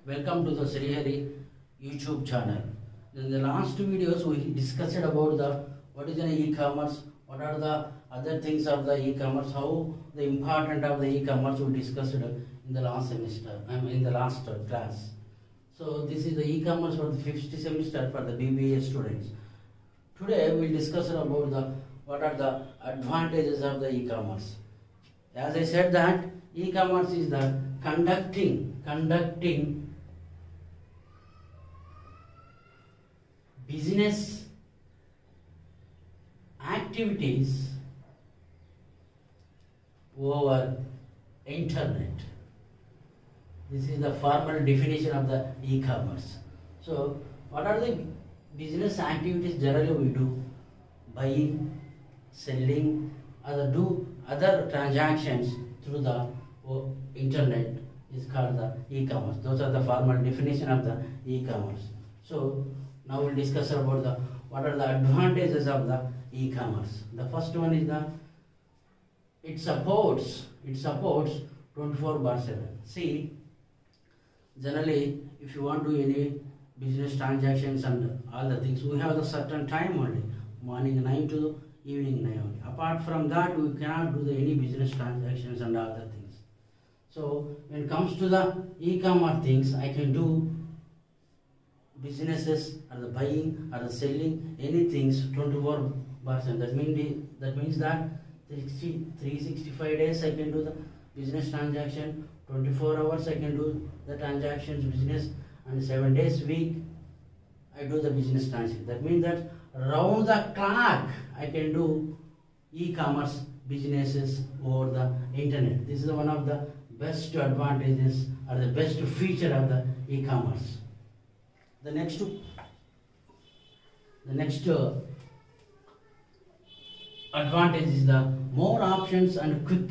Welcome to the Srihari YouTube channel. In the last videos we discussed about what is an e-commerce, what are the other things of the e-commerce, how the important of the e-commerce we discussed in the last semester, in the last class. So this is the e-commerce for the 5th semester for the BBA students. Today we will discuss about what are the advantages of the e-commerce. As I said that e-commerce is the conducting business activities over internet. This is the formal definition of the e-commerce. So what are the business activities generally we do? Buying, selling, do other transactions through the internet is called the e-commerce. Those are the formal definition of the e-commerce. So now we'll discuss about what are the advantages of the e-commerce. The first one is it supports 24/7. See, generally if you want to do any business transactions and all the things, we have a certain time only, morning 9 to evening 9 only. Apart from that, we cannot do any business transactions and other things. So when it comes to the e-commerce things, I can do businesses or the buying or the selling anything 24/7. That means that 365 days I can do the business transaction, 24 hours I can do the transactions business, and 7 days week I do the business transaction. That means that round the clock I can do e-commerce businesses over the internet. This is one of the best advantages or the best feature of the e-commerce. The next advantage is the more options and quick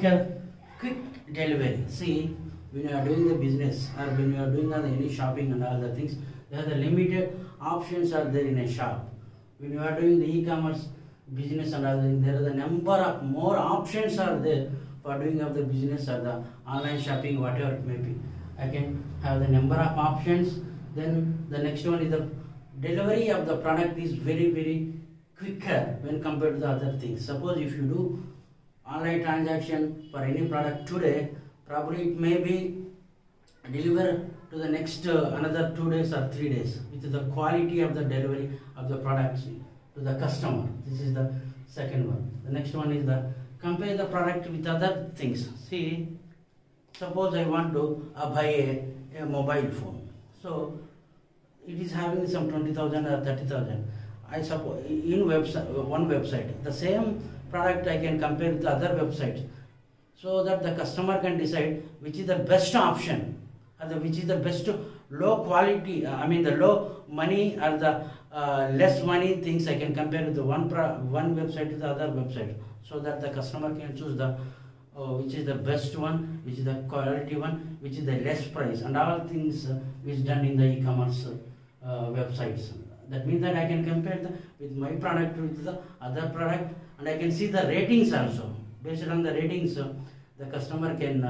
delivery. See, when you are doing the business or when you are doing any shopping and all the things, there are the limited options are there in a shop. When you are doing the e-commerce business and all, there are the number of more options are there for doing of the business or the online shopping, whatever it may be. I can have the number of options. Then the next one is the delivery of the product is very quicker when compared to the other things. Suppose if you do online transaction for any product today, probably it may be delivered to the next another 2 days or 3 days with the quality of the delivery of the products to the customer. This is the second one. The next one is the compare the product with other things. See, suppose I want to buy a mobile phone. So it is having some 20,000 or 30,000. I suppose in one website, the same product I can compare with the other websites, so that the customer can decide which is the best option or which is the best low quality, the low money or the less money things I can compare with the one website to the other website, so that the customer can choose the which is the best one, which is the quality one, which is the less price, and all things is done in the e-commerce websites. That means that I can compare with my product with the other product, and I can see the ratings also. Based on the ratings, the customer can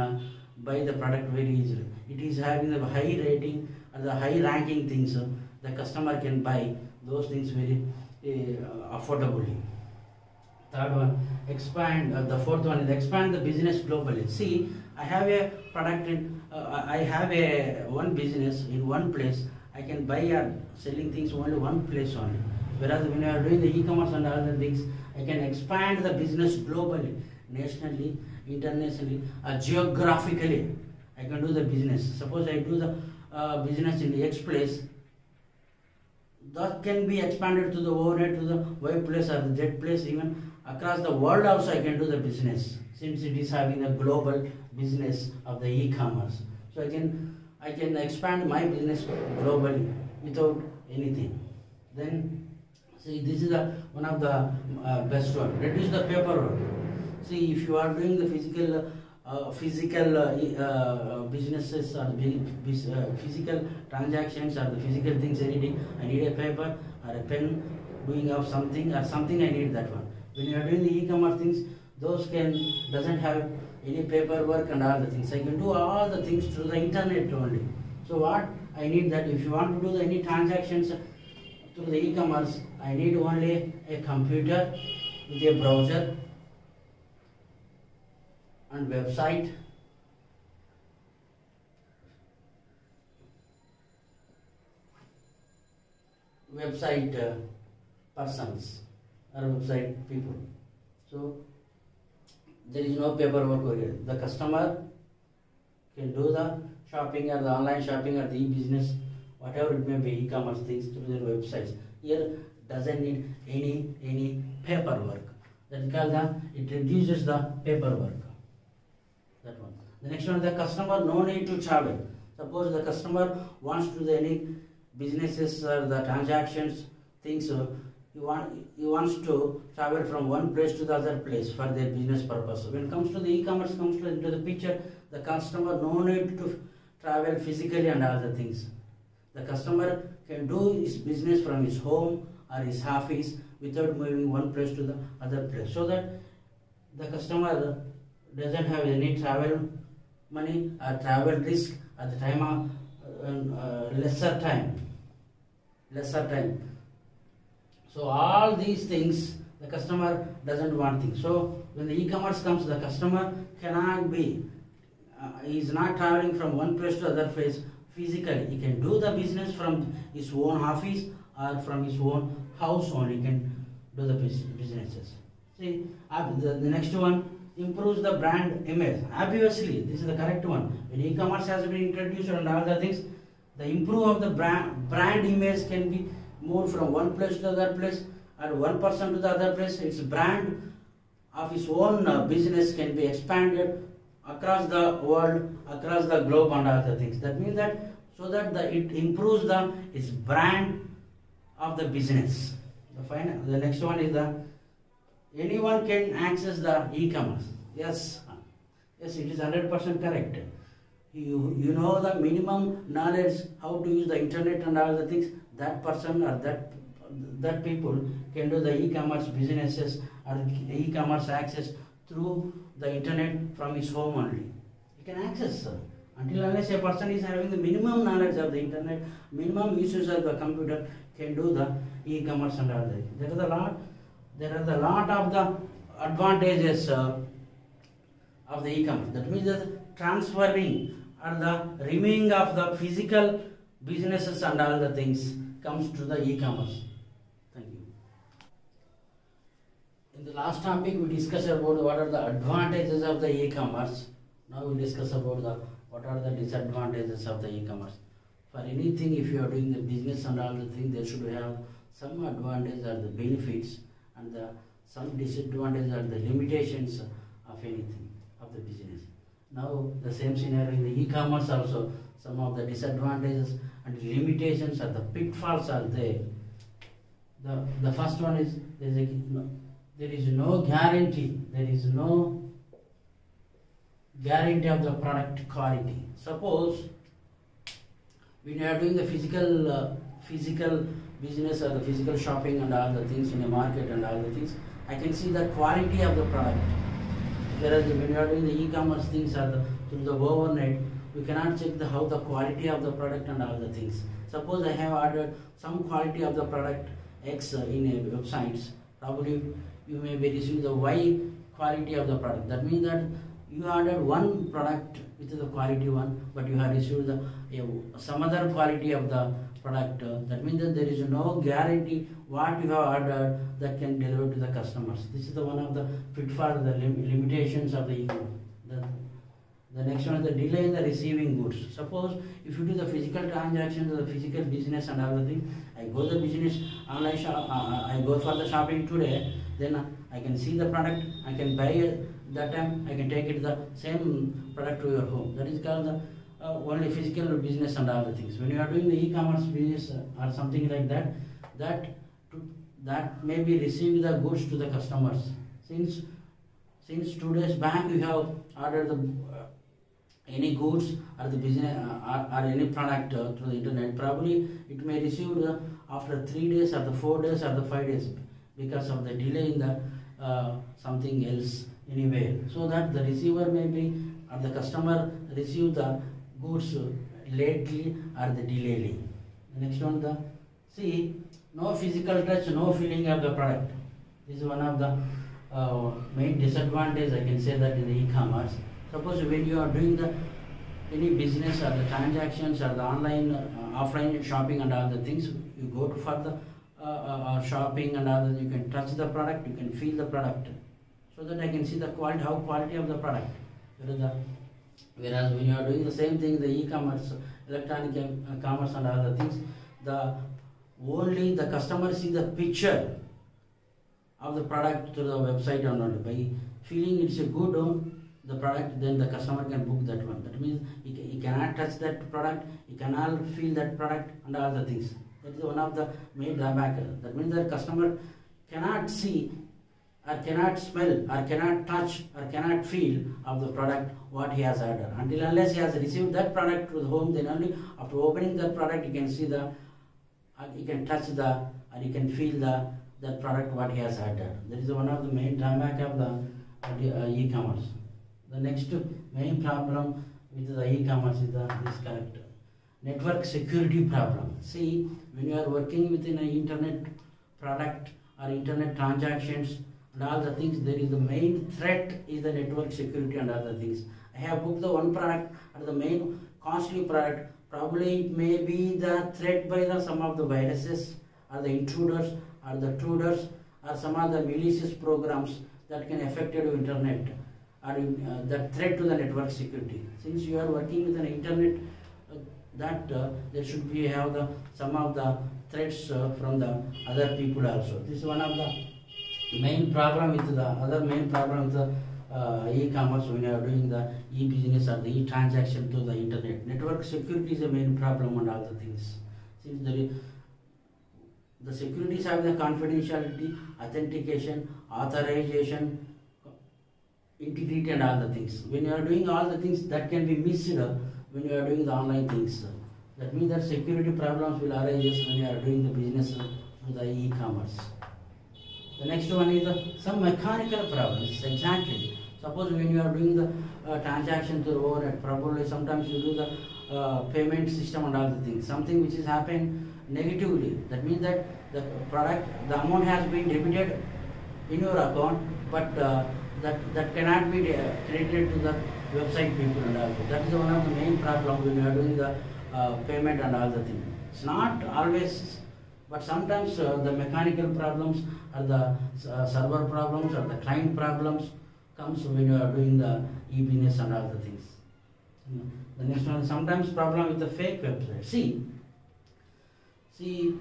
buy the product very easily. It is having the high rating and the high ranking things. The customer can buy those things very affordably. Third one, the fourth one is expand the business globally. See, I have a product I have one business in one place. I can buy or selling things only one place only. Whereas when you are doing the e-commerce and other things, I can expand the business globally, nationally, internationally, geographically. I can do the business. Suppose I do the business in the X place, that can be expanded to the overhead to the Y place or the Z place, even across the world also I can do the business, since it is having a global business of the e-commerce. So I can expand my business globally without anything. Then see, this is one of the best one. Reduce the paperwork. See, if you are doing the physical businesses or physical transactions or the physical things, anything, I need a paper or a pen, doing of something or something, I need that one. When you are doing the e-commerce things, those doesn't have any paperwork and all the things. I can do all the things through the internet only. So what? I need that. If you want to do any transactions through the e-commerce, I need only a computer with a browser and website. Persons or website people. So there is no paperwork over here. The customer can do the shopping or the online shopping or the e-business, whatever it may be, e-commerce things through their websites. Here doesn't need any paperwork. That is called it reduces the paperwork. That one. The next one, the customer no need to travel. Suppose the customer wants to do any businesses or the transactions things, he wants to travel from one place to the other place for their business purpose. When it comes to the e-commerce into the picture, the customer no need to travel physically and all the things. The customer can do his business from his home or his office without moving one place to the other place, so that the customer doesn't have any travel money or travel risk at the time of lesser time. So all these things the customer doesn't want things. So when the e-commerce comes, the customer cannot be, he is not traveling from one place to other place physically. He can do the business from his own office or from his own house only. He can do the businesses. See, the next one, improves the brand image. Obviously, this is the correct one. When e-commerce has been introduced and all the things, the improve of the brand image can be moved from one place to the other place, and one person to the other place. Its brand of his own business can be expanded across the world, across the globe and other things. That means that so that it improves its brand of the business. The next one is anyone can access the e-commerce. Yes, it is 100% correct. You know the minimum knowledge how to use the internet and all the things. That person or that people can do the e-commerce businesses or e-commerce access through the internet from his home only. He can access until unless a person is having the minimum knowledge of the internet, minimum usage of the computer, can do the e-commerce and all that. There are the lot of the advantages of the e-commerce. That means that transferring or the removing of the physical businesses and all the things comes to the e-commerce. Thank you. In the last topic we discussed about what are the advantages of the e-commerce. Now we discuss about what are the disadvantages of the e-commerce. For anything, if you are doing the business and all the things, there should have some advantage or the benefits and some disadvantages or the limitations of anything of the business. Now the same scenario in the e-commerce also, some of the disadvantages and limitations or the pitfalls are there. The first one is there is no guarantee. There is no guarantee of the product quality. Suppose when you are doing the physical business or the physical shopping and all the things in a market and all the things, I can see the quality of the product. Whereas when you are doing the e-commerce things or through the overnight, we cannot check how the quality of the product and all the things. Suppose I have ordered some quality of the product X in a websites, probably you may be receiving the Y quality of the product. That means that you ordered one product which is the quality one, but you have received some other quality of the product. That means that there is no guarantee what you have ordered that can deliver to the customers. This is the one of the pitfalls, the limitations of the e-commerce. The next one is the delay in the receiving goods. Suppose if you do the physical transactions, the physical business and everything, I go the business online shop, I go for the shopping today, then I can see the product, I can buy it, that time I can take it the same product to your home. That is called the only physical business and all the things. When you are doing the e-commerce business or something like that, that may be receiving the goods to the customers. Since 2 days back you have ordered any goods or the business or any product through the internet, probably it may receive after 3 days or the 4 days or the 5 days because of the delay in the something else anywhere. So that the receiver may be or the customer receive the goods lately or the delayly. The next one, the see, no physical touch, no feeling of the product. This is one of the main disadvantage, I can say, that in the e-commerce. Suppose when you are doing the any business or the transactions or the online offline shopping and all the things, you go to for the shopping and all that, you can touch the product, you can feel the product, so that I can see the quality of the product. Whereas when you are doing the same thing, the e-commerce, electronic commerce and other things, only the customer see the picture of the product through the website or not. By feeling it's a good the product, then the customer can book that one. That means he cannot touch that product, he cannot feel that product and other things. That is one of the main drawback. That means the customer cannot see or cannot smell or cannot touch or cannot feel of the product what he has ordered. Until unless he has received that product to the home, then only after opening that product he can see he can touch or he can feel that product what he has ordered. That is one of the main drawback of the e-commerce. The next main problem with the e-commerce is this character. Network security problem. See, when you are working within an internet product or internet transactions and all the things, there is the main threat is the network security and other things. I have booked the one product or the main costly product. Probably it may be the threat by some of the viruses or the intruders or the truders or some of the malicious programs that can affect your internet or the threat to the network security. Since you are working with an internet, there should be some of the threats from the other people also. This is one of the main problem with the e-commerce when you are doing the e-business or the e-transaction to the internet. Network security is a main problem and all the things. Since the securities have the confidentiality, authentication, authorization, integrity and all the things. When you are doing all the things, that can be missed when you are doing the online things. That means that security problems will arise when you are doing the business through the e-commerce. The next one is some mechanical problems. Exactly. Suppose when you are doing the transaction through overhead, probably sometimes you do the payment system and all the things. Something which is happening negatively. That means that the amount has been debited in your account, but that cannot be credited to the website people and all that. That is one of the main problems when you are doing the payment and all the things. It's not always, but sometimes the mechanical problems or the server problems or the client problems comes when you are doing the e-business and all the things. The next one, sometimes problem with the fake website. See,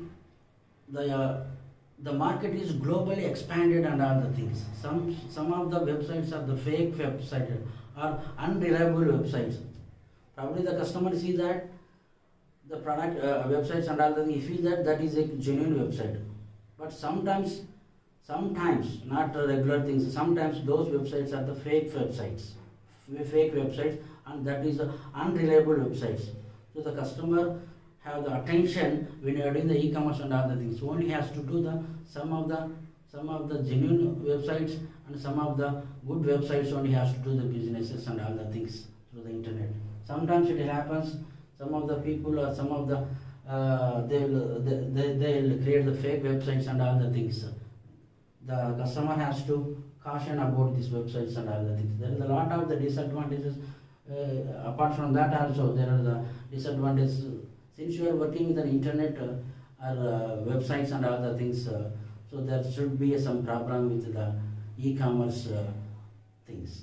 the market is globally expanded and all the things. Some of the websites are the fake websites or unreliable websites. Probably the customer sees that the product websites and all the things, he feels that is a genuine website. But sometimes not regular things. Sometimes those websites are the fake websites, and that is unreliable websites. So the customer have the attention when you are doing the e-commerce and other things. So only has to do some of the genuine websites and some of the good websites only has to do the businesses and all the things through the internet. Sometimes it happens. Some of the people or some of the they'll create the fake websites and all the things. The customer has to caution about these websites and all the things. There is a lot of the disadvantages. Apart from that also, there are the disadvantages. Since you are working with an internet or websites and other things, so there should be some problem with the e-commerce things.